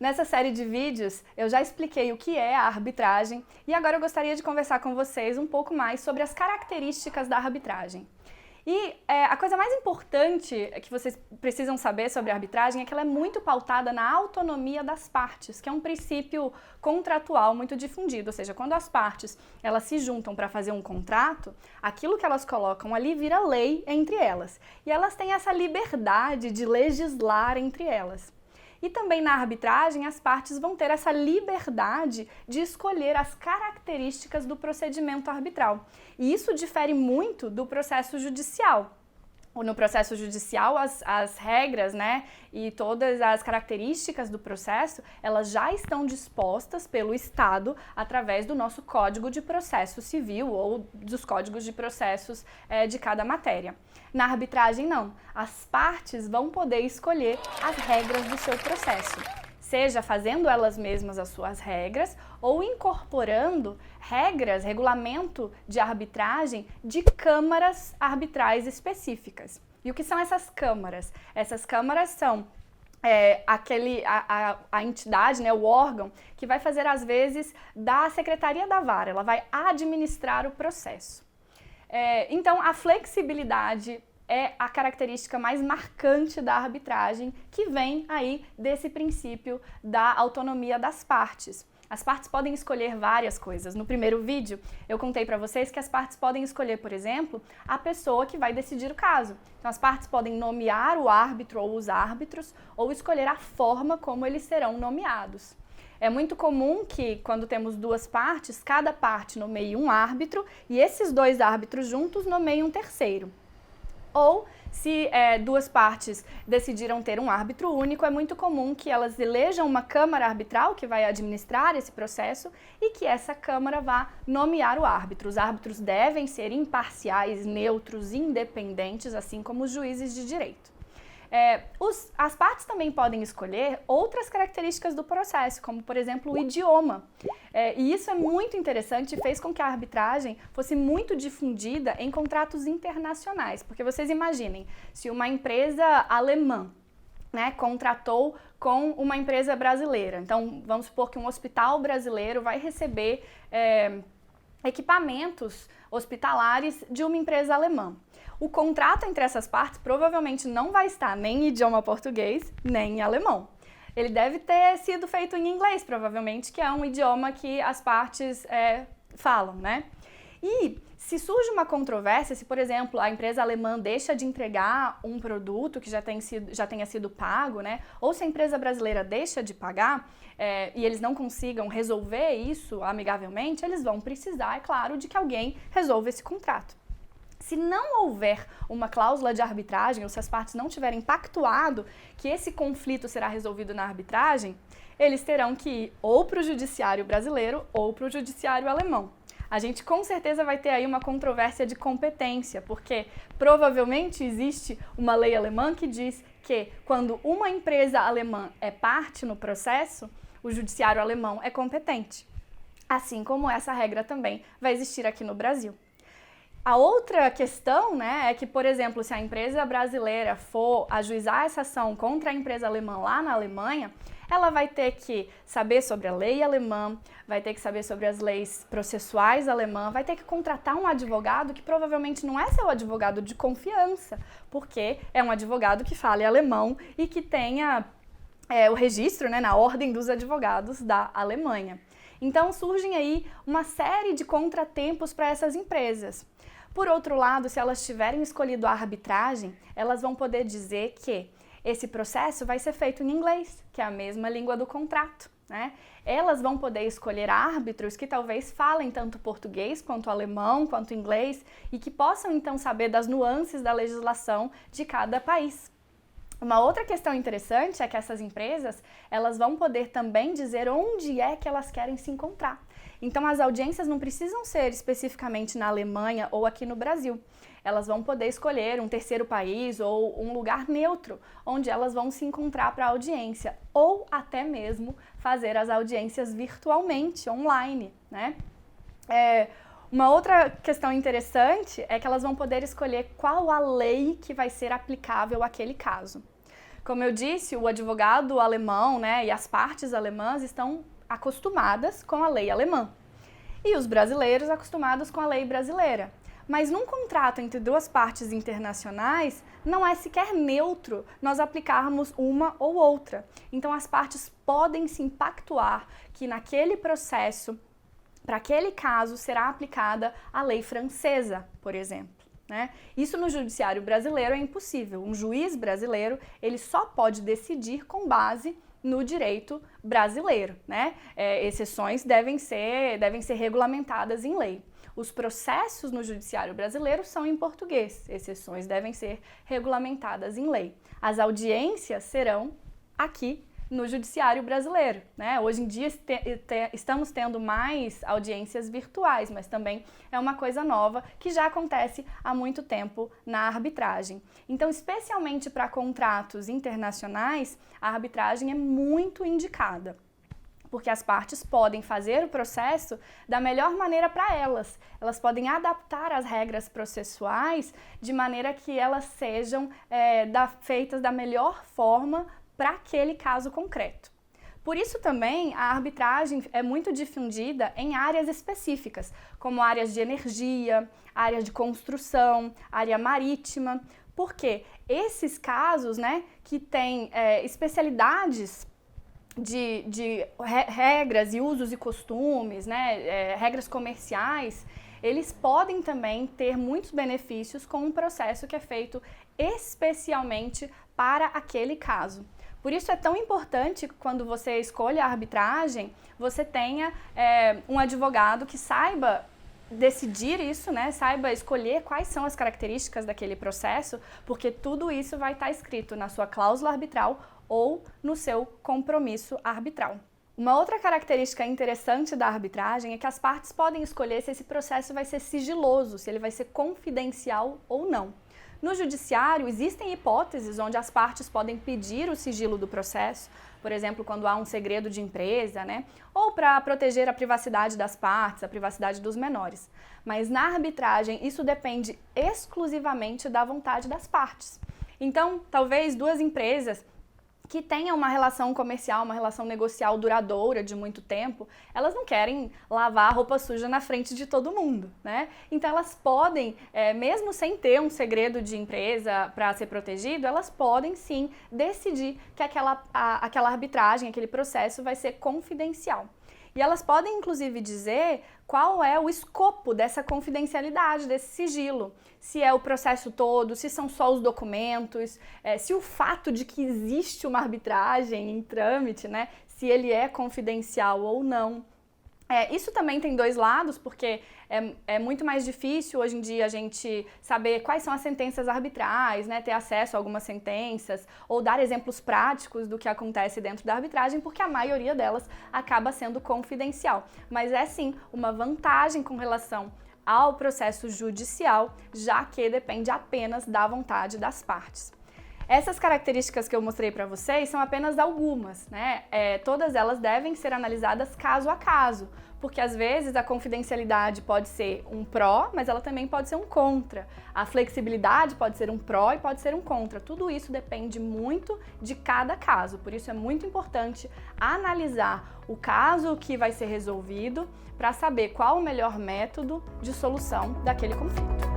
Nessa série de vídeos, eu já expliquei o que é a arbitragem e agora eu gostaria de conversar com vocês um pouco mais sobre as características da arbitragem. E a coisa mais importante que vocês precisam saber sobre a arbitragem é que ela é muito pautada na autonomia das partes, que é um princípio contratual muito difundido, ou seja, quando as partes elas se juntam para fazer um contrato, aquilo que elas colocam ali vira lei entre elas. E elas têm essa liberdade de legislar entre elas. E também na arbitragem, as partes vão ter essa liberdade de escolher as características do procedimento arbitral. E isso difere muito do processo judicial. No processo judicial, as regras, né, e todas as características do processo, elas já estão dispostas pelo Estado através do nosso Código de Processo Civil ou dos códigos de processos de cada matéria. Na arbitragem, não. As partes vão poder escolher as regras do seu processo, seja fazendo elas mesmas as suas regras ou incorporando regras, regulamento de arbitragem de câmaras arbitrais específicas. E o que são essas câmaras? Essas câmaras são a entidade, né, o órgão, que vai fazer às vezes da secretaria da vara, ela vai administrar o processo. Então, a flexibilidade é a característica mais marcante da arbitragem, que vem aí desse princípio da autonomia das partes. As partes podem escolher várias coisas. No primeiro vídeo, eu contei para vocês que as partes podem escolher, por exemplo, a pessoa que vai decidir o caso. Então, as partes podem nomear o árbitro ou os árbitros, ou escolher a forma como eles serão nomeados. É muito comum que, quando temos duas partes, cada parte nomeie um árbitro e esses dois árbitros juntos nomeiem um terceiro. Ou, se duas partes decidiram ter um árbitro único, é muito comum que elas elejam uma câmara arbitral que vai administrar esse processo e que essa câmara vá nomear o árbitro. Os árbitros devem ser imparciais, neutros, independentes, assim como os juízes de direito. As partes também podem escolher outras características do processo, como, por exemplo, o idioma. E isso é muito interessante e fez com que a arbitragem fosse muito difundida em contratos internacionais. Porque vocês imaginem, se uma empresa alemã, né, contratou com uma empresa brasileira. Então, vamos supor que um hospital brasileiro vai receber equipamentos hospitalares de uma empresa alemã. O contrato entre essas partes provavelmente não vai estar nem em idioma português, nem em alemão. Ele deve ter sido feito em inglês, provavelmente, que é um idioma que as partes falam, né? E se surge uma controvérsia, se, por exemplo, a empresa alemã deixa de entregar um produto que já tenha sido pago, né? Ou se a empresa brasileira deixa de pagar e eles não consigam resolver isso amigavelmente, eles vão precisar, é claro, de que alguém resolva esse contrato. Se não houver uma cláusula de arbitragem, ou se as partes não tiverem pactuado que esse conflito será resolvido na arbitragem, eles terão que ir ou para o judiciário brasileiro ou para o judiciário alemão. A gente com certeza vai ter aí uma controvérsia de competência, porque provavelmente existe uma lei alemã que diz que quando uma empresa alemã é parte no processo, o judiciário alemão é competente. Assim como essa regra também vai existir aqui no Brasil. A outra questão, né, é que, por exemplo, se a empresa brasileira for ajuizar essa ação contra a empresa alemã lá na Alemanha, ela vai ter que saber sobre a lei alemã, vai ter que saber sobre as leis processuais alemãs, vai ter que contratar um advogado que provavelmente não é seu advogado de confiança, porque é um advogado que fale alemão e que tenha o registro, né, na ordem dos advogados da Alemanha. Então surgem aí uma série de contratempos para essas empresas. Por outro lado, se elas tiverem escolhido a arbitragem, elas vão poder dizer que esse processo vai ser feito em inglês, que é a mesma língua do contrato, né? Elas vão poder escolher árbitros que talvez falem tanto português, quanto alemão, quanto inglês, e que possam então saber das nuances da legislação de cada país. Uma outra questão interessante é que essas empresas, elas vão poder também dizer onde é que elas querem se encontrar. Então, as audiências não precisam ser especificamente na Alemanha ou aqui no Brasil. Elas vão poder escolher um terceiro país ou um lugar neutro, onde elas vão se encontrar para audiência, ou até mesmo fazer as audiências virtualmente, online, né? Uma outra questão interessante é que elas vão poder escolher qual a lei que vai ser aplicável àquele caso. Como eu disse, o advogado alemão, né, e as partes alemãs estão acostumadas com a lei alemã. E os brasileiros acostumados com a lei brasileira. Mas num contrato entre duas partes internacionais, não é sequer neutro nós aplicarmos uma ou outra. Então as partes podem se impactuar que naquele processo, para aquele caso, será aplicada a lei francesa, por exemplo. Né? Isso no judiciário brasileiro é impossível. Um juiz brasileiro, ele só pode decidir com base no direito brasileiro, né? Exceções devem ser regulamentadas em lei. Os processos no judiciário brasileiro são em português, exceções devem ser regulamentadas em lei. As audiências serão aqui no judiciário brasileiro, né? Hoje em dia estamos tendo mais audiências virtuais, mas também é uma coisa nova que já acontece há muito tempo na arbitragem. Então, especialmente para contratos internacionais, a arbitragem é muito indicada, porque as partes podem fazer o processo da melhor maneira para elas. Elas podem adaptar as regras processuais de maneira que elas sejam feitas da melhor forma para aquele caso concreto. Por isso também a arbitragem é muito difundida em áreas específicas, como áreas de energia, áreas de construção, área marítima, porque esses casos, né, que têm especialidades de regras e usos e costumes, né, regras comerciais, eles podem também ter muitos benefícios com um processo que é feito especialmente para aquele caso. Por isso é tão importante que quando você escolhe a arbitragem, você tenha um advogado que saiba decidir isso, né? Saiba escolher quais são as características daquele processo, porque tudo isso vai estar escrito na sua cláusula arbitral ou no seu compromisso arbitral. Uma outra característica interessante da arbitragem é que as partes podem escolher se esse processo vai ser sigiloso, se ele vai ser confidencial ou não. No judiciário, existem hipóteses onde as partes podem pedir o sigilo do processo, por exemplo, quando há um segredo de empresa, né? Ou para proteger a privacidade das partes, a privacidade dos menores. Mas na arbitragem, isso depende exclusivamente da vontade das partes. Então, talvez duas empresas que tenham uma relação comercial, uma relação negocial duradoura de muito tempo, elas não querem lavar a roupa suja na frente de todo mundo, né? Então elas podem, mesmo sem ter um segredo de empresa para ser protegido, elas podem sim decidir que aquela arbitragem, aquele processo vai ser confidencial. E elas podem, inclusive, dizer qual é o escopo dessa confidencialidade, desse sigilo. Se é o processo todo, se são só os documentos, se o fato de que existe uma arbitragem em trâmite, né, se ele é confidencial ou não. Isso também tem dois lados, porque é muito mais difícil hoje em dia a gente saber quais são as sentenças arbitrais, né, ter acesso a algumas sentenças, ou dar exemplos práticos do que acontece dentro da arbitragem, porque a maioria delas acaba sendo confidencial. Mas é sim uma vantagem com relação ao processo judicial, já que depende apenas da vontade das partes. Essas características que eu mostrei para vocês são apenas algumas, né? Todas elas devem ser analisadas caso a caso, porque às vezes a confidencialidade pode ser um pró, mas ela também pode ser um contra. A flexibilidade pode ser um pró e pode ser um contra. Tudo isso depende muito de cada caso, por isso é muito importante analisar o caso que vai ser resolvido para saber qual o melhor método de solução daquele conflito.